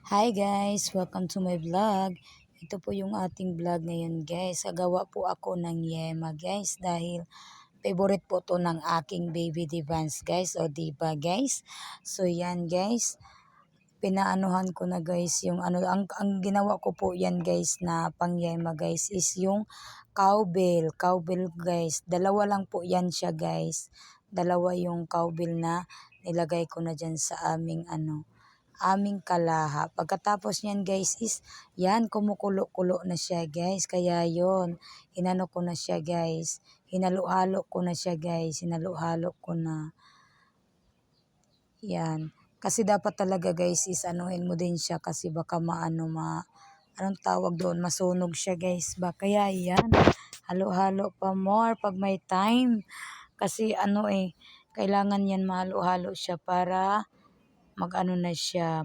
Hi guys! Welcome to my vlog. Ito po yung ating vlog ngayon guys. Gagawa po ako ng yema guys dahil favorite po to ng aking baby Devance guys. O diba guys? So yan guys. Pinaanuhan ko na guys yung ang ginawa ko po yan guys na pang yema guys is yung cowbell. Cowbell guys. Dalawa lang po yan siya guys. Dalawa yung cowbell na nilagay ko na dyan sa aming kalaha. Pagkatapos niyan guys is yan kumukulo-kulo na siya guys. Kaya yon inano ko na siya guys. Hinalo-halo ko na siya guys. Hinalo-halo ko na. Yan. Kasi dapat talaga guys is anuhin mo din siya kasi baka anong tawag doon, masunog siya guys ba. Kaya yan. Halo-halo pa more pag may time. Kasi kailangan yan mahalo-halo siya para mag-ano na siya,